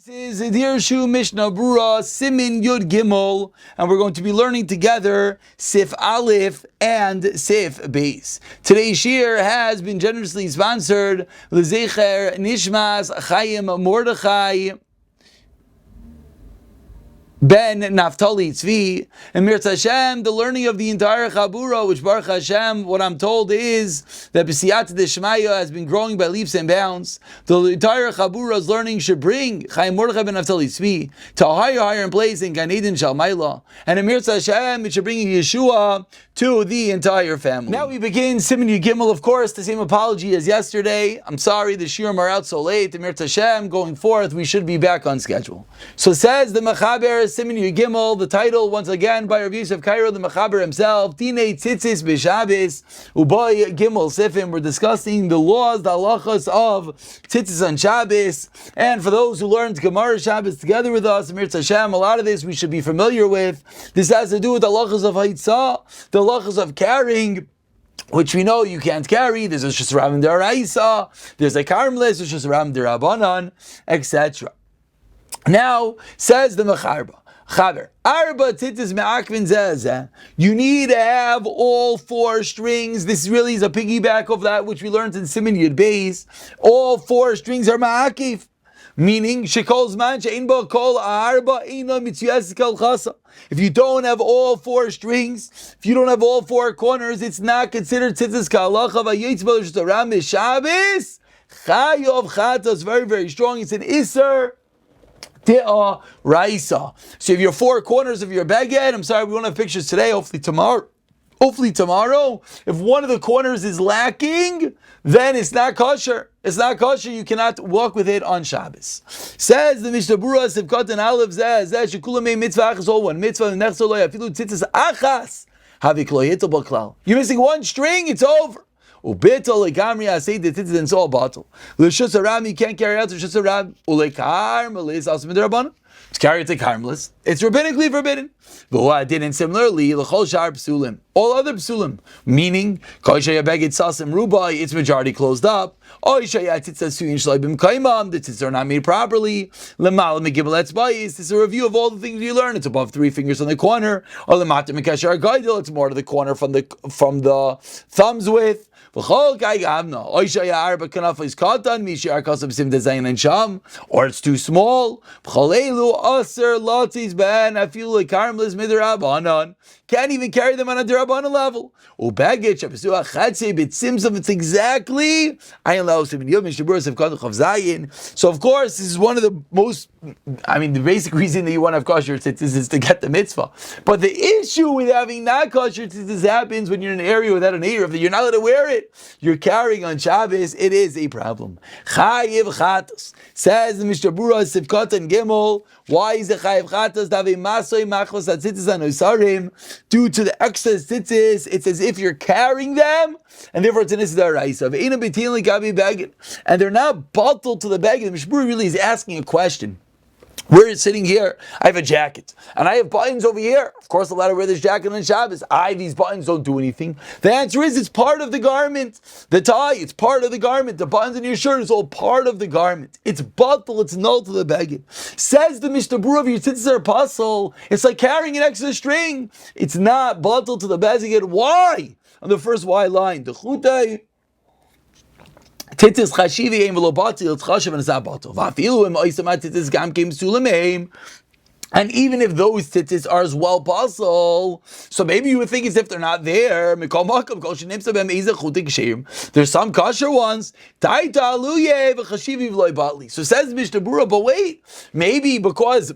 This is Dirshu Mishnah Berurah, Simin Yud Gimel, and we're going to be learning together Sif Aleph and Sif Beis. Today's shir has been generously sponsored L'Zecher Nishmas Chaim Mordechai Ben Naftali Tzvi, and Mirz Hashem, the learning of the entire Chabura, which Baruch Hashem, what I'm told is that B'siyata Deshmaya has been growing by leaps and bounds. The entire Chabura's learning should bring Chaim Mordechai Ben Naftali Tzvi to a higher place in Gan Eden Shalmaila, and in Mirz Hashem, it should bring Yeshua to the entire family. Now we begin Siman Yud Gimel, of course, the same apology as yesterday. I'm sorry the shiurim are out so late. The Mirz Hashem, going forth, we should be back on schedule. So says the Mechaber, Siman Yud Gimel, the title once again by Rav Yosef Cairo, the Mechaber himself, Dinei Tzitzis B'Shabbos Uboy Gimel Sifim. We're discussing the laws, the halachas of Tzitzis on Shabbos, and for those who learned Gemara Shabbos together with us, Mirz Hashem, a lot of this we should be familiar with. This has to do with the halachas of Haitzah, the halachas of carrying, which we know you can't carry. There's a Shesram D'Oraisa, there's a Karmelis, there's a Shesram D'Rabanan, etc. Now, says the Mechaber, Chaber, Arba Tzitzis Me'akvin Zeh. You need to have all four strings. This really is a piggyback of that which we learned in Siman Yud Beis. All four strings are Ma'akiv. Meaning, Shekol's man she'ein bo kol arba eino mitzuyas kol chasa. If you don't have all four strings, if you don't have all four corners, it's not considered tzitzis ka'alacha v'yitzbel sh'toram b'Shabbos. Chayov chatas, very, very strong. It's an iser te'a raisa. So if your four corners of your baguette, I'm sorry, we won't have pictures today, hopefully tomorrow, if one of the corners is lacking, then it's not kosher. It's not kosher. You cannot walk with it on Shabbos. Says the Mishnah Berurah, Sivkot and Aleph Zeh, Shekulamei mitzvah achas, all one mitzvah, nechso lo yafilu tzitzis achas, havik lo yitel b'klal. You're missing one string, it's over. Ubetel legamri asay the tzitzis, and it's all bottle. L'shus haram, you can't carry out the shus haram. Ulekarmelis also midrabanan. To carry it to karmelis, it's rabbinically forbidden. But didn't similarly l'chol shar psulim, all other psulim, meaning koishay beged sasim rubai, it's majority closed up. Oishay tzitzas suyin shleibim kaimam, the tzitzis are not made properly. Lemal megibel etzbayis, this is a review of all the things you learn. It's above 3 fingers on the corner. Or lemata mekasher gaidil, it's more to the corner from the thumbs width. Or it's too small. Can't even carry them on a D'Rabbanan level. It's exactly. So of course, this is one of the most, the basic reason that you want to have kosher tzitzis is to get the mitzvah. But the issue with having not kosher tzitzis happens when you're in an area without an eruv, that you're not allowed to wear it. You're carrying on Shabbos, it is a problem. Chayiv chatas. Says the Mishnah Berurah, Sivkot and Gimel, why is the chayiv chatas? Due to the excess tzitzis, it's as if you're carrying them, and therefore it's an issa d'oraisa. And they're not bottled to the bag. The Mishnah Berurah really is asking a question. We're sitting here, I have a jacket, and I have buttons over here. Of course, I'm allowed to wear this jacket on Shabbos. These buttons don't do anything. The answer is, it's part of the garment. The tie, it's part of the garment. The buttons in your shirt is all part of the garment. It's bottle, it's null to the baggage. Says the Mishnah Berurah, your tzitzis are apostle. It's like carrying an extra string. It's not bottle to the baggage. Why? On the first Y line, the chutei. Tzitzis chashivi aim v'lo batil, it's chashiv and it's not batil. V'afilu im oisamat tzitzis gam kem sulam. And even if those tzitzis are as well possible, so maybe you would think as if they're not there. There's some kosher ones. So says Mishnah Berurah, but wait, maybe because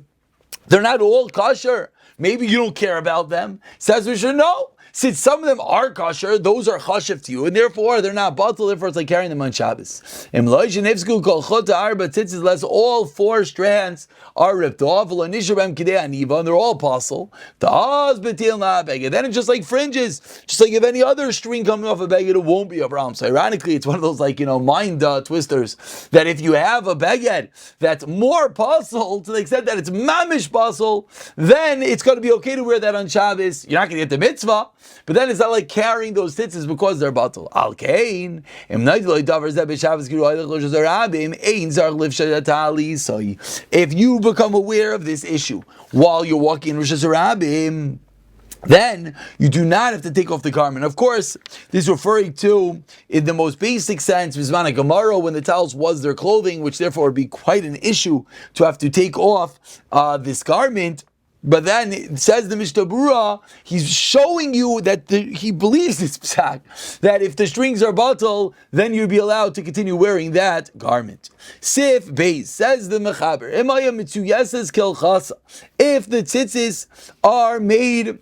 they're not all kosher, maybe you don't care about them. Says Mishnah, no. Since some of them are kosher, those are chashiv to you, and therefore they're not batal, therefore it's like carrying them on Shabbos. Unless all four strands are ripped off, and they're all apostle, then it's just like fringes, just like if any other string coming off a baguette, it won't be a problem. So ironically, it's one of those mind twisters, that if you have a baguette that's more apostle, to the extent that it's mamish apostle, then it's going to be okay to wear that on Shabbos. You're not going to get the mitzvah, but then it's not like carrying those tzitzis because they're batal. Al kain, if you become aware of this issue while you're walking in Rosh Hashanah, then you do not have to take off the garment. Of course, this is referring to, in the most basic sense, Mizman Gemara, when the talis was their clothing, which therefore would be quite an issue to have to take off this garment. But then it says the Mishnah Berurah, he's showing you that he believes this psak, that if the strings are batal, then you'd be allowed to continue wearing that garment. Sif Beis, says the Mechaber, if the tzitzis are made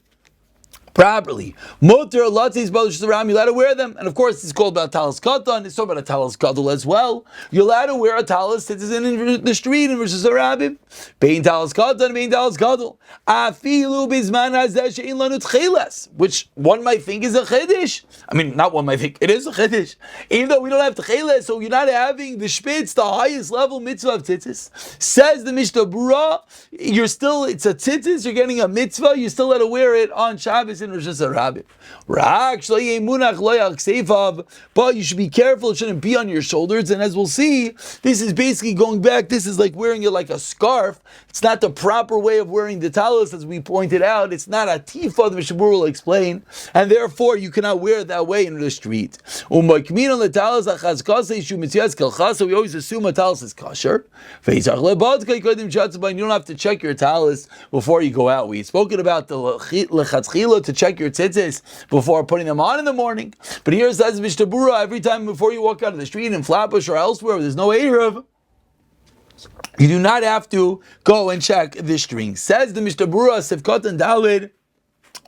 properly, Mutter Latzis Balush Ram, you're allowed to wear them. And of course, it's called about talis katan. It's talking about a talis gadol as well. You're allowed to wear a talis that is in the street in Rosh Hashanah. Bein talis katan, bein talis gadol. Afilu bizman hazeh she'in lanu tcheles, which one might think is a chiddush. I mean, not one might think, it is a chiddush. Even though we don't have tcheles, so you're not having the spitz, the highest level mitzvah of tzitzis. Says the Mishnah Berurah, it's a tzitzis, you're getting a mitzvah, you still let to wear it on Shabbos in Rosh Hashanah. But you should be careful, it shouldn't be on your shoulders. And as we'll see, this is basically going back, this is like wearing it like a scarf. It's not the proper way of wearing the talis, as we pointed out. It's not a tifa, the Mishnah Berurah will explain, and therefore you cannot wear it that way in the street. So we always assume a talis is kosher. You don't have to check your talis before you go out. We've spoken about the lechatzchila to check your tzitzis before putting them on in the morning. But here says Mishnah Berurah, every time before you walk out of the street in Flatbush or elsewhere where there's no Erev, you do not have to go and check the string. Says the Mishnah Berurah, Sefkot and Dalid,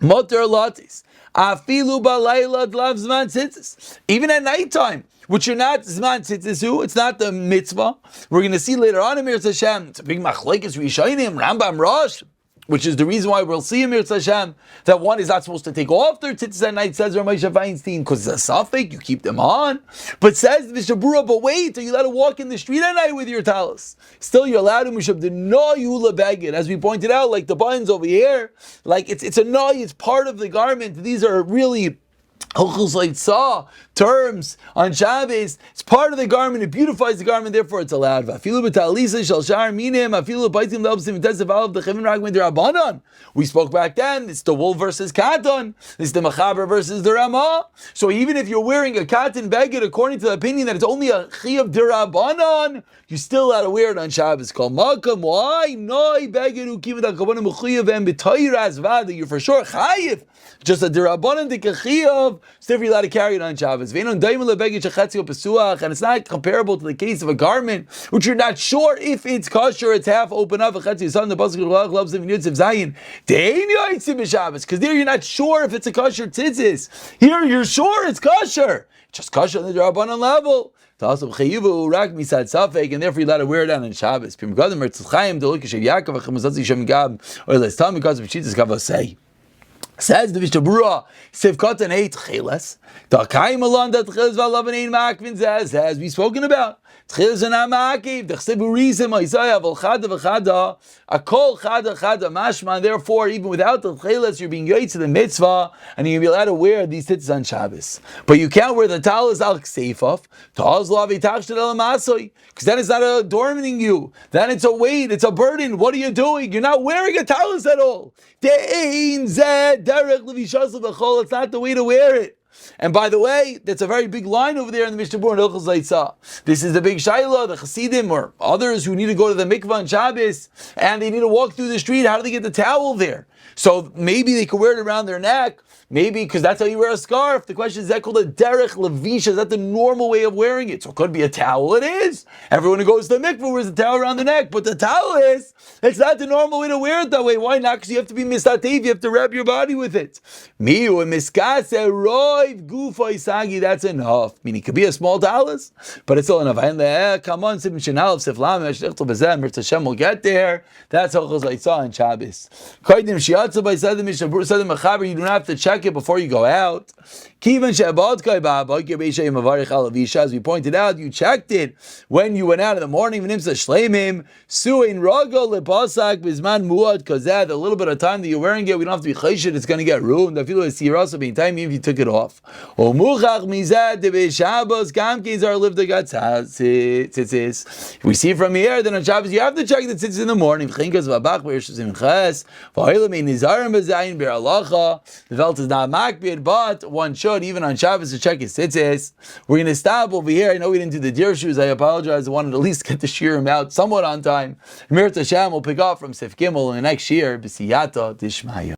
Motor Latis, Afilu Balayla Dlav Zman Tzitzis. Even at nighttime, which are not Zman Tzitzisu, it's not the mitzvah. We're going to see later on in Mir Hashem, it's a big machlekes Rishayim, Rambam Rosh, which is the reason why we'll see in Mir Hashem that one is not supposed to take off their tzitzis at night, says Ramesha Feinstein, because it's a suffix, you keep them on. But says the Mishnah Berurah, but wait, are you allowed to walk in the street at night with your talis? Still, you're allowed to Mishab the no yula beged, as we pointed out, like the buttons over here, like it's a no, it's part of the garment. These are really terms on Shabbos. It's part of the garment, it beautifies the garment, therefore it's allowed. We spoke back then, it's the wool versus cotton, it's the mechaber versus the ramah. So even if you're wearing a cotton beged, according to the opinion that it's only a chiyuv d'Rabbanan, you're still allowed to wear it on Shabbos. Called makam. Why? Noi beged ukiv d'Rabbanan mechuyev and b'toyras vada. You're for sure chayiv. Just a d'Rabbanan d'Kachiyav. Still, you're allowed to carry it on Shabbos. And it's not comparable to the case of a garment which you're not sure if it's kosher. It's half open up. Because there you're not sure if it's a kosher tzitzis. Here you're sure it's kosher. Just kosher on the d'Rabbanan level. And therefore you're allowed to wear it on Shabbos. Says the Mishnah Berurah, Sivkot and Eit Cheles. The Kaim Alon that Cheles Valav and Ein Makvin says, as we've spoken about. Cheles and Amakiv, the Chsebu Rizim, Isaiah, Volchada Vachada, Akol Chada Chada Mashman. Therefore, even without the Cheles, you're being yotze to the mitzvah, and you'll be allowed to wear these tzitzis on Shabbos. But you can't wear the talis al Kseifav, Taz Lavi Tachshed El Masoi, because then it's not adorning you. Then it's a weight, it's a burden. What are you doing? You're not wearing a talis at all. It's not the way to wear it. And by the way, that's a very big line over there in the Mishnah Berurah and Hilchos Leitzah. This is the big Shaila, the Hasidim or others who need to go to the mikvah on Shabbos and they need to walk through the street. How do they get the towel there? So maybe they could wear it around their neck. Maybe because that's how you wear a scarf. The question is that called a derech levisha? Is that the normal way of wearing it? So it could be a towel. It is. Everyone who goes to the mikvah wears a towel around the neck. But the towel is, it's not the normal way to wear it that way. Why not? Because you have to be misatev. You have to wrap your body with it. Miu and miskase roy. Toiv Gufay Sagi, that's enough. Meaning it could be a small talis, but it's still enough. Come on, Sibim Shinal, Siflam, Eshlichtel Bezem, Mirz Hashem will get there. That's Hochos Aitzah and Shabbos. Koidim Shiatza by Sadim Mishnah Berurah Sadim Mechaber, you don't have to check it before you go out. Kivan Shabbat Kai Ba'abak Yabeshay Mavarich Alavisha, as we pointed out, you checked it when you went out in the morning. V'nimsa Shleimim, Suin Ragol Lepasak Bizman Muad Kazad, a little bit of time that you're wearing it, we don't have to be chayshit, it's going to get ruined. I feel like Sirasa being time if you took it off. O Muchach Mizad Debe Shabbos Gamkins are lived the Tzitzis. We see from here that on Shabbos you have to check the tzitzis in the morning. Chinkas Vabach Be'ershus Imches V'Oilam Ein Nizarim B'Zayin Be'Alacha. The belt is not makbid, but one should even on Shabbos to check his tzitzis. We're going to stop over here. I know we didn't do the Dirshus. I apologize. I wanted to at least get the shiurim out somewhat on time. Mirz Hashem will pick up from Sif Gimel in the next year. B'siyata Dishmaya.